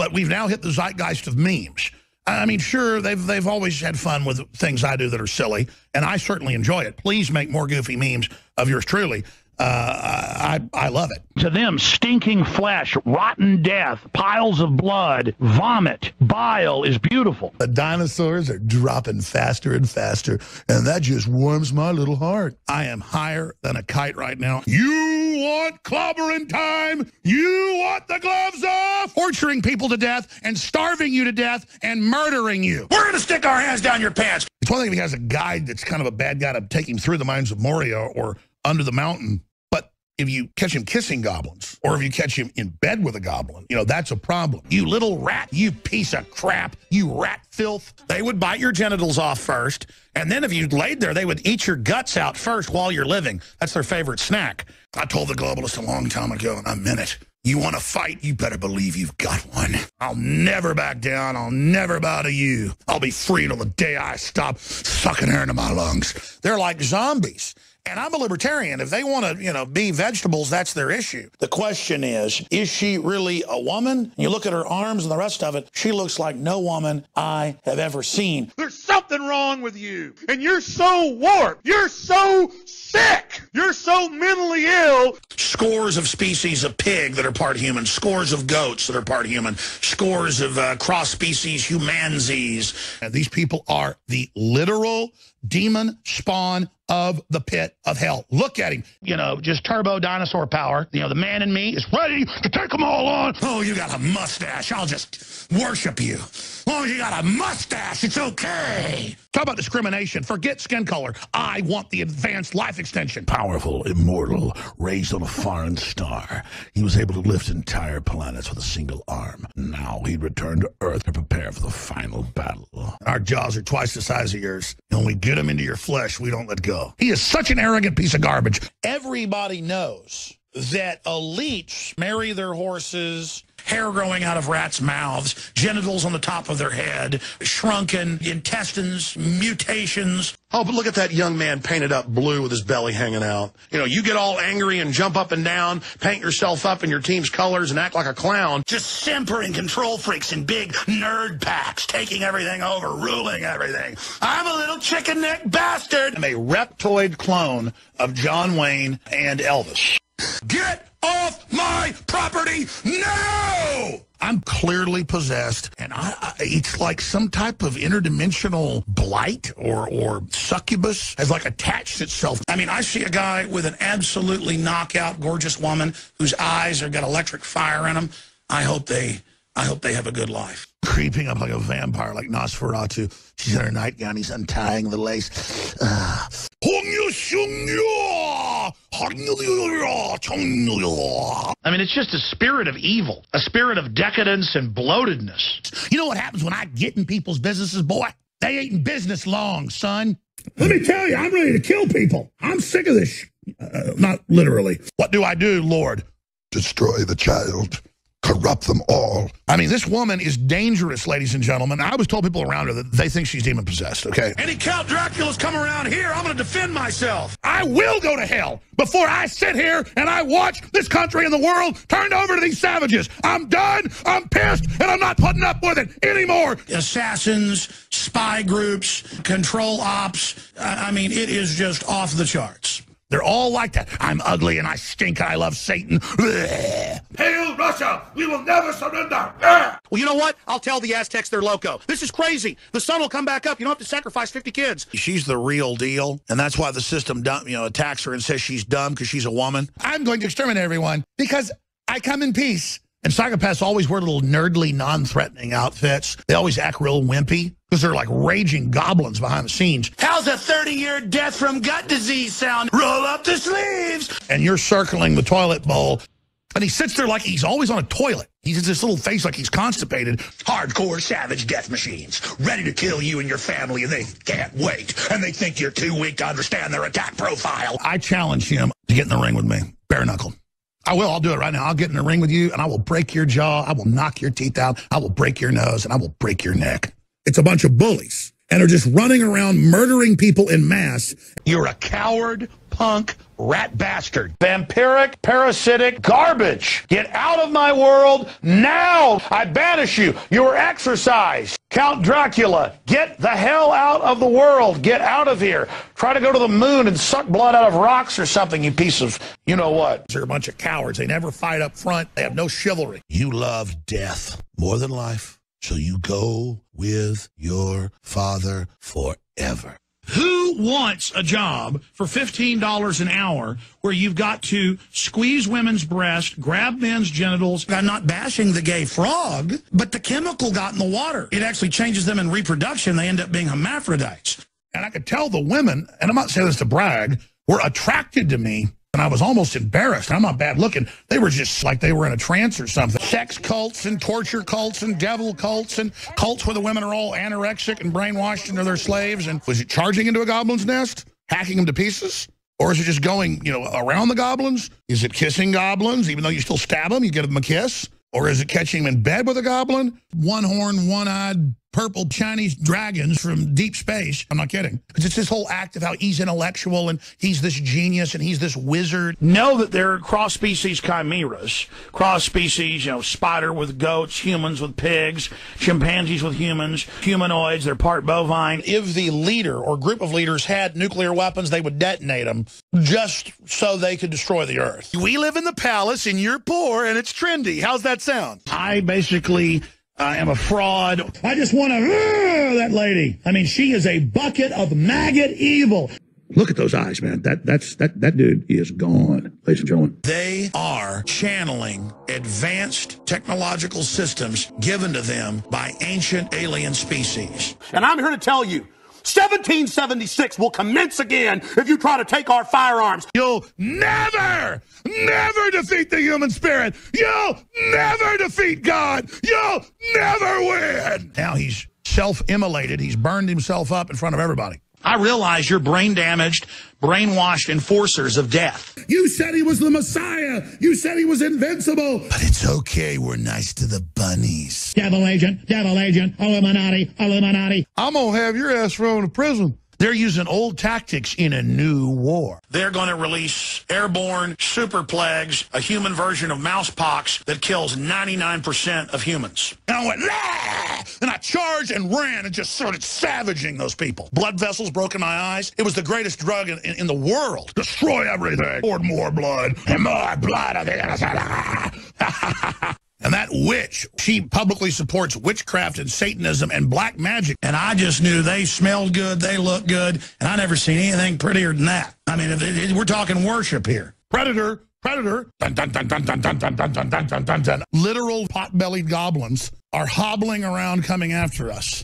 But we've now hit the zeitgeist of memes. I mean, sure, they've always had fun with things I do that are silly, and I certainly enjoy it. Please make more goofy memes of yours truly. I love it. To them, stinking flesh, rotten death, piles of blood, vomit, bile is beautiful. The dinosaurs are dropping faster and faster, and that just warms my little heart. I am higher than a kite right now. You want clobbering time? You want the gloves off? Torturing people to death and starving you to death and murdering you. We're going to stick our hands down your pants. It's one thing if he has a guide that's kind of a bad guy to take him through the mines of Moria or under the mountain. If you catch him kissing goblins, or if you catch him in bed with a goblin, you know, that's a problem. You little rat, you piece of crap, you rat filth. They would bite your genitals off first, and then if you laid there, they would eat your guts out first while you're living. That's their favorite snack. I told the globalists a long time ago, and I meant it. You want to fight, you better believe you've got one. I'll never back down. I'll never bow to you. I'll be free till the day I stop sucking air into my lungs. They're like zombies. And I'm a libertarian. If they want to, you know, be vegetables, that's their issue. The question is she really a woman? You look at her arms and the rest of it, she looks like no woman I have ever seen. There's something wrong with you, and you're so warped. You're so sick. You're so mentally ill. Scores of species of pig that are part human, scores of goats that are part human, scores of cross-species humanzees. And these people are the literal demon spawn of the pit of hell. Look at him. You know, just turbo dinosaur power. You know, the man in me is ready to take them all on. Oh, you got a mustache. I'll just worship you. As long as you got a mustache, it's okay. Talk about discrimination. Forget skin color. I want the advanced life extension. Powerful, immortal, raised on a foreign star. He was able to lift entire planets with a single arm. Now he'd return to Earth to prepare for the final battle. Our jaws are twice the size of yours. And when we get them into your flesh, we don't let go. He is such an arrogant piece of garbage. Everybody knows that elites marry their horses, hair growing out of rats' mouths, genitals on the top of their head, shrunken intestines, mutations. Oh, but look at that young man painted up blue with his belly hanging out. You know, you get all angry and jump up and down, paint yourself up in your team's colors and act like a clown. Just simpering control freaks in big nerd packs, taking everything over, ruling everything. I'm a little chicken neck bastard. I'm a reptoid clone of John Wayne and Elvis. Get off my property now! I'm clearly possessed, and it's like some type of interdimensional blight or succubus has like attached itself. I mean, I see a guy with an absolutely knockout, gorgeous woman whose eyes have got electric fire in them. I hope they have a good life. Creeping up like a vampire, like Nosferatu. She's in her nightgown. He's untying the lace. I mean, it's just a spirit of evil, a spirit of decadence and bloatedness. You know what happens when I get in people's businesses, boy? They ain't in business long, son. Let me tell you, I'm ready to kill people. I'm sick of this. Not literally. What do I do, Lord? Destroy the child. Corrupt them all. I mean, this woman is dangerous, ladies and gentlemen. I always told people around her that they think she's demon-possessed, okay? Any Count Dracula's come around here, I'm going to defend myself. I will go to hell before I sit here and I watch this country and the world turned over to these savages. I'm done, I'm pissed, and I'm not putting up with it anymore. Assassins, spy groups, control ops. I mean, it is just off the charts. They're all like that. I'm ugly and I stink and I love Satan. Hail Russia! We will never surrender! Well, you know what? I'll tell the Aztecs they're loco. This is crazy. The sun will come back up. You don't have to sacrifice 50 kids. She's the real deal, and that's why the system attacks her and says she's dumb because she's a woman. I'm going to exterminate everyone because I come in peace. And psychopaths always wear little nerdly, non-threatening outfits. They always act real wimpy because they're like raging goblins behind the scenes. How's a 30-year death from gut disease sound? Roll up the sleeves! And you're circling the toilet bowl, and he sits there like he's always on a toilet. He's in this little face like he's constipated. Hardcore savage death machines, ready to kill you and your family, and they can't wait. And they think you're too weak to understand their attack profile. I challenge him to get in the ring with me, bare knuckle. I will. I'll do it right now. I'll get in the ring with you, and I will break your jaw. I will knock your teeth out. I will break your nose, and I will break your neck. It's a bunch of bullies. and are just running around murdering people in mass. You're a coward, punk, rat bastard. Vampiric, parasitic garbage. Get out of my world now. I banish you. Your exercise. Count Dracula, get the hell out of the world. Get out of here. Try to go to the moon and suck blood out of rocks or something, you piece of you-know-what. They're a bunch of cowards. They never fight up front. They have no chivalry. You love death more than life, so you go with your father forever. Who wants a job for $15 an hour where you've got to squeeze women's breasts, grab men's genitals? I'm not bashing the gay frog, but the chemical got in the water. It actually changes them in reproduction. They end up being hermaphrodites. And I could tell the women, and I'm not saying this to brag, were attracted to me. And I was almost embarrassed. I'm not bad looking. They were just like they were in a trance or something. Sex cults and torture cults and devil cults and cults where the women are all anorexic and brainwashed into their slaves. And was it charging into a goblin's nest, hacking them to pieces? Or is it just going, around the goblins? Is it kissing goblins? Even though you still stab them, you give them a kiss? Or is it catching them in bed with a goblin? One-horned, one-eyed, purple Chinese dragons from deep space. I'm not kidding. Because it's this whole act of how he's intellectual and he's this genius and he's this wizard. Know that they're cross-species chimeras. Cross-species, spider with goats, humans with pigs, chimpanzees with humans, humanoids, they're part bovine. If the leader or group of leaders had nuclear weapons, they would detonate them just so they could destroy the earth. We live in the palace and you're poor and it's trendy. How's that sound? I basically... I am a fraud. I just want to, that lady. I mean, she is a bucket of maggot evil. Look at those eyes, man. That dude, he is gone, ladies and gentlemen. They are channeling advanced technological systems given to them by ancient alien species. And I'm here to tell you, 1776 will commence again if you try to take our firearms. You'll never defeat the human spirit. You'll never defeat God. You'll never win. Now he's self-immolated. He's burned himself up in front of everybody. I realize you're brain-damaged, brainwashed enforcers of death. You said he was the Messiah. You said he was invincible. But it's okay. We're nice to the bunnies. Devil agent, Illuminati, Illuminati. I'm going to have your ass thrown to prison. They're using old tactics in a new war. They're going to release airborne super plagues, a human version of mousepox that kills 99% of humans. And I went, "Ah!" And I charged and ran and just started savaging those people. Blood vessels broke in my eyes. It was the greatest drug in the world. Destroy everything. Poured more blood and more blood on the inside. And that witch, she publicly supports witchcraft and Satanism and black magic. And I just knew they smelled good, they looked good, and I never seen anything prettier than that. I mean, we're talking worship here. Predator, predator, dun, dun, dun, dun, dun, dun, dun, dun, dun, dun, dun, dun, dun. Literal pot-bellied goblins are hobbling around coming after us.